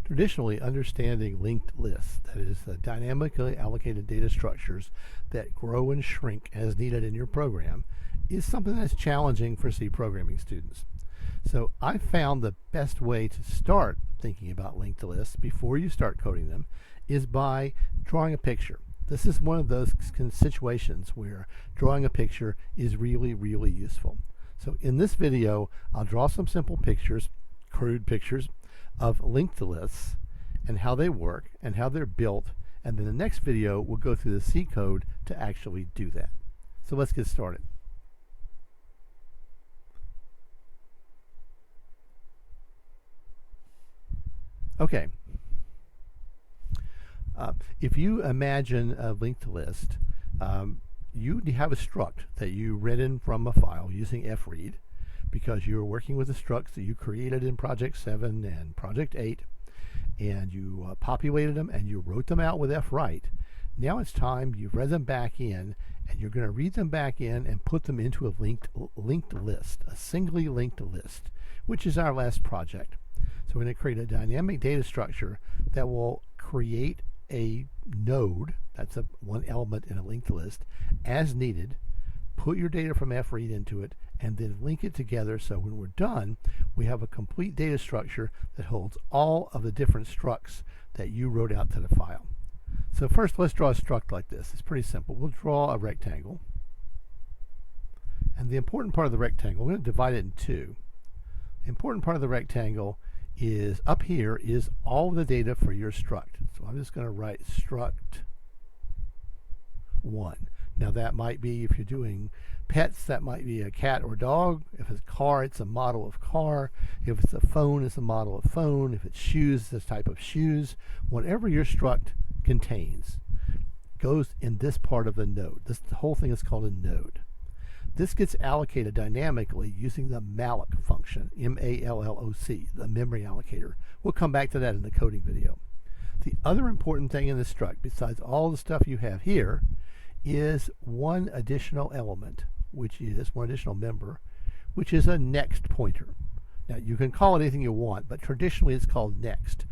Traditionally, understanding linked lists, that is, the dynamically allocated data structures that grow and shrink as needed in your program, is something that's challenging for C programming students. So I found the best way to start thinking about linked lists before you start coding them is by drawing a picture. This is one of those situations where drawing a picture is really, really useful. So in this video, I'll draw some simple pictures, crude pictures, of linked lists and how they work and how they're built, and then the next video we'll go through the C code to actually do that. So let's get started. Okay. If you imagine a linked list, you have a struct that you read in from a file using fread, because you're working with the structs that you created in Project 7 and Project 8, and you populated them and you wrote them out with fwrite. Now it's time you've read them back in, and you're going to read them back in and put them into a linked list, a singly linked list, which is our last project. So we're going to create a dynamic data structure that will create a node, that's one element in a linked list, as needed, put your data from fread into it, and then link it together so when we're done, we have a complete data structure that holds all of the different structs that you wrote out to the file. So first, let's draw a struct like this. It's pretty simple. We'll draw a rectangle. And the important part of the rectangle, we're going to divide it in two. The important part of the rectangle is up here is all the data for your struct. So I'm just going to write struct 1. Now that might be, if you're doing pets, that might be a cat or dog. If it's a car, it's a model of car. If it's a phone, it's a model of phone. If it's shoes, this type of shoes. Whatever your struct contains goes in this part of the node. The whole thing is called a node. This gets allocated dynamically using the malloc function, M-A-L-L-O-C, the memory allocator. We'll come back to that in the coding video. The other important thing in the struct, besides all the stuff you have here, is one additional element, which is one additional member, which is a next pointer. Now you can call it anything you want, but traditionally it's called next.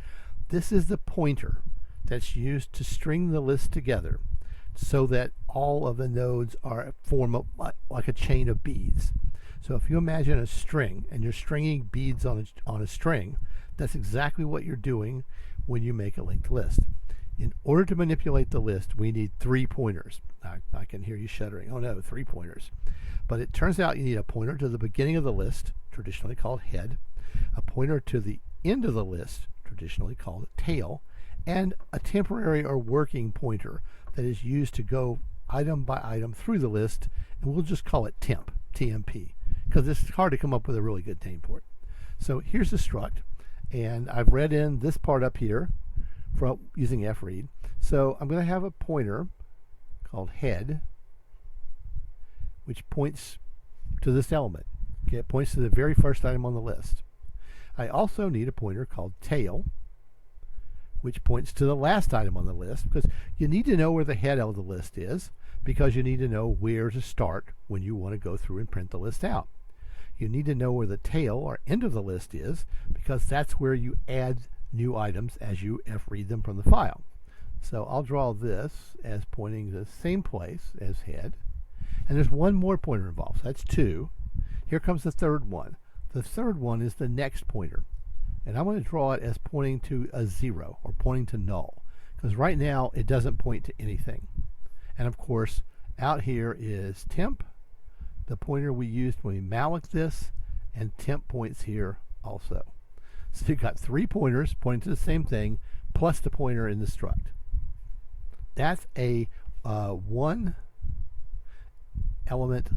This is the pointer that's used to string the list together so that all of the nodes form like a chain of beads. So if you imagine a string and you're stringing beads on a string, that's exactly what you're doing when you make a linked list. In order to manipulate the list, we need 3 pointers. I can hear you shuddering. Oh no, 3 pointers. But it turns out you need a pointer to the beginning of the list, traditionally called head, a pointer to the end of the list, traditionally called tail, and a temporary or working pointer that is used to go item by item through the list, and we'll just call it temp, TMP, because it's hard to come up with a really good name for it. So here's the struct, and I've read in this part up here from using fread. So I'm going to have a pointer called head, which points to this element. Okay, it points to the very first item on the list. I also need a pointer called tail, which points to the last item on the list, because you need to know where the head of the list is, because you need to know where to start when you want to go through and print the list out. You need to know where the tail or end of the list is, because that's where you add new items as you fread them from the file. So I'll draw this as pointing to the same place as head, and there's one more pointer involved, so that's 2. Here comes the third one. The third one is the next pointer, and I'm going to draw it as pointing to a 0 or pointing to null, because right now it doesn't point to anything. And of course out here is temp, the pointer we used when we malloc this, and temp points here also. So you've got 3 pointers pointing to the same thing, plus the pointer in the struct. That's a 1 element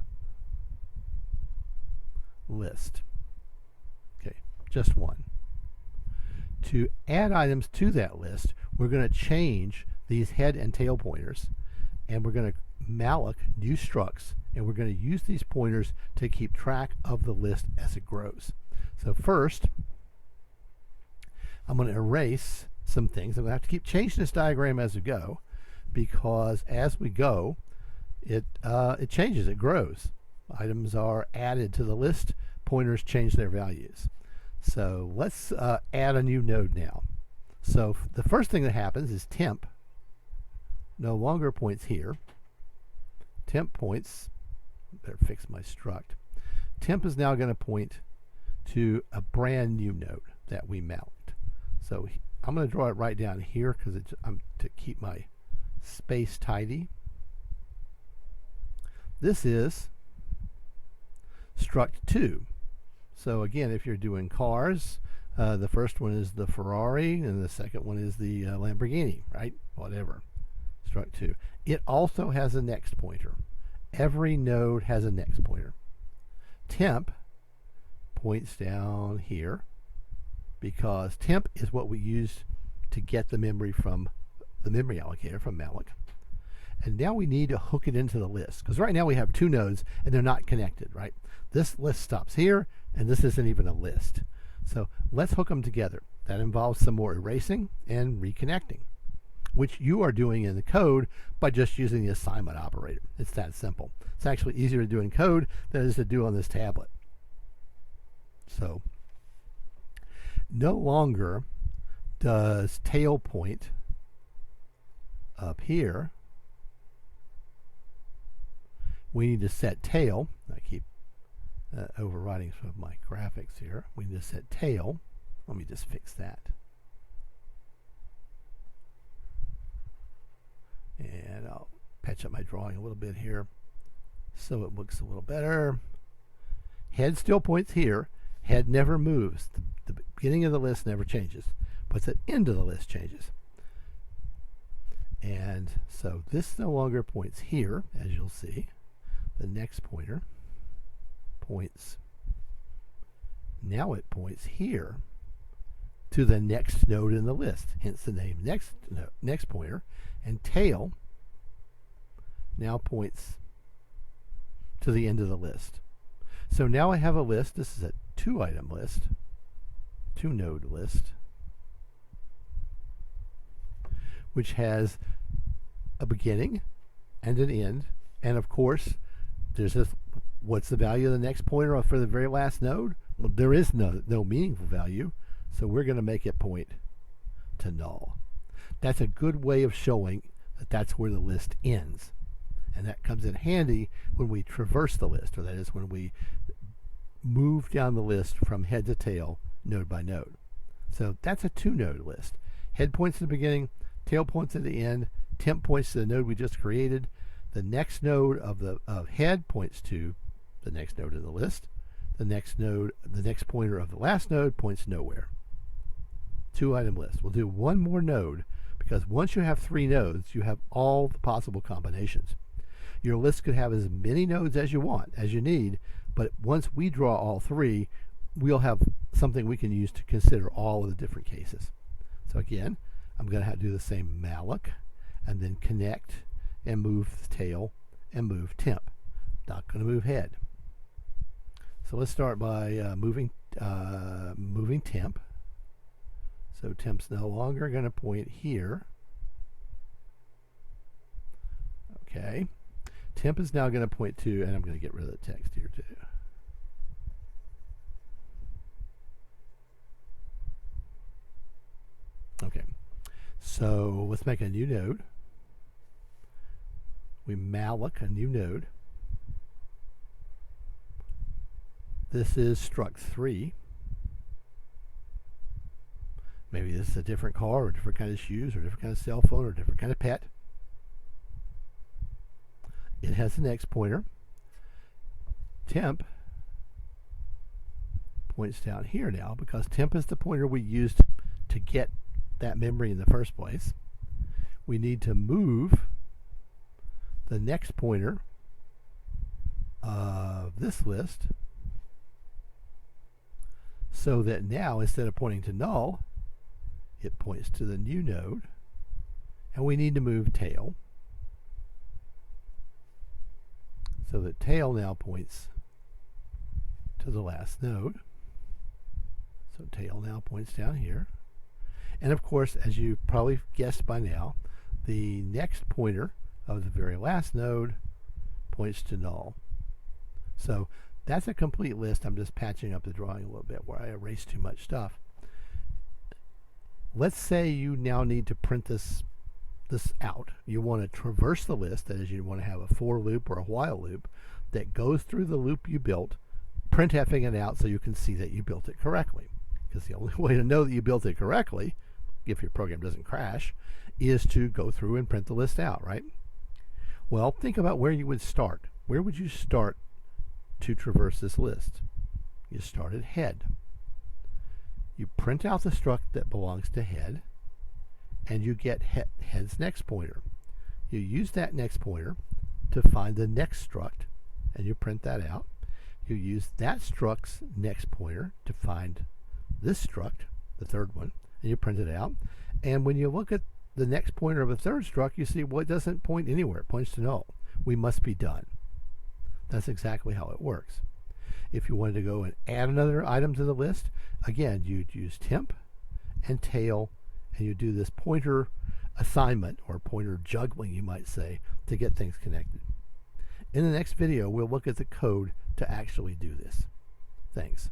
list. Okay, just 1. To add items to that list, we're going to change these head and tail pointers, and we're going to malloc new structs, and we're going to use these pointers to keep track of the list as it grows. So first, I'm going to erase some things. I'm going to have to keep changing this diagram as we go, because as we go, it changes, it grows. Items are added to the list, pointers change their values. So let's add a new node now. So the first thing that happens is temp no longer points here. Temp points, better fix my struct. Temp is now going to point to a brand new node that we malloc. So I'm going to draw it right down here because I'm to keep my space tidy. This is struct 2. So again, if you're doing cars, the first one is the Ferrari and the second one is the Lamborghini, right? Whatever. Struct 2. It also has a next pointer. Every node has a next pointer. Temp points down here because temp is what we use to get the memory from the memory allocator from malloc. And now we need to hook it into the list because right now we have 2 nodes and they're not connected, right? This list stops here and this isn't even a list. So let's hook them together. That involves some more erasing and reconnecting, which you are doing in the code by just using the assignment operator. It's that simple. It's actually easier to do in code than it is to do on this tablet. So no longer does tail point up here. We need to set tail. I keep overriding some of my graphics here. We need to set tail. Let me just fix that. And I'll patch up my drawing a little bit here so it looks a little better. Head still points here. Head never moves. The beginning of the list never changes, but the end of the list changes. And so this no longer points here, as you'll see. The next pointer points, now it points here to the next node in the list, hence the name next pointer. And tail now points to the end of the list. So now I have a list. This is a 2-item list, 2-node list, which has a beginning and an end. And of course, there's this, what's the value of the next pointer for the very last node? Well, there is no meaningful value, so we're going to make it point to null. That's a good way of showing that that's where the list ends. And that comes in handy when we traverse the list, or that is when we move down the list from head to tail, node by node. So that's a 2-node list. Head points to the beginning, tail points at the end, temp points to the node we just created. The next node of head points to the next node of the list. The next pointer of the last node points nowhere. 2-item list. We'll do one more node because once you have 3 nodes, you have all the possible combinations. Your list could have as many nodes as you want, as you need, but once we draw all 3, we'll have something we can use to consider all of the different cases. So again, I'm going to have to do the same malloc and then connect and move the tail and move temp. Not going to move head. So let's start by moving temp. So temp's no longer going to point here. Okay. Temp is now going to point to, and I'm going to get rid of the text here too. Okay. So let's make a new node. We malloc a new node. This is struct 3. Maybe this is a different car or a different kind of shoes or a different kind of cell phone or a different kind of pet. It has the next pointer. Temp points down here now because temp is the pointer we used to get that memory in the first place. We need to move the next pointer of this list so that now instead of pointing to null, it points to the new node, and we need to move tail so that tail now points to the last node. So tail now points down here. And of course, as you probably guessed by now, the next pointer of the very last node points to null. So that's a complete list. I'm just patching up the drawing a little bit where I erased too much stuff. let's say you now need to print this out. You want to traverse the list, that is, you want to have a for loop or a while loop that goes through the loop you built, printfing it out so you can see that you built it correctly. Because the only way to know that you built it correctly, if your program doesn't crash, is to go through and print the list out, right? Well, think about where you would start. Where would you start to traverse this list? You start at head. You print out the struct that belongs to head, and you get head's next pointer. You use that next pointer to find the next struct, and you print that out. You use that struct's next pointer to find this struct, the third one, and you print it out. And when you look at the next pointer of a third struct, you see, well, it doesn't point anywhere. It points to null. We must be done. That's exactly how it works. If you wanted to go and add another item to the list, again, you'd use temp and tail, and you do this pointer assignment, or pointer juggling, you might say, to get things connected. In the next video, we'll look at the code to actually do this. Thanks.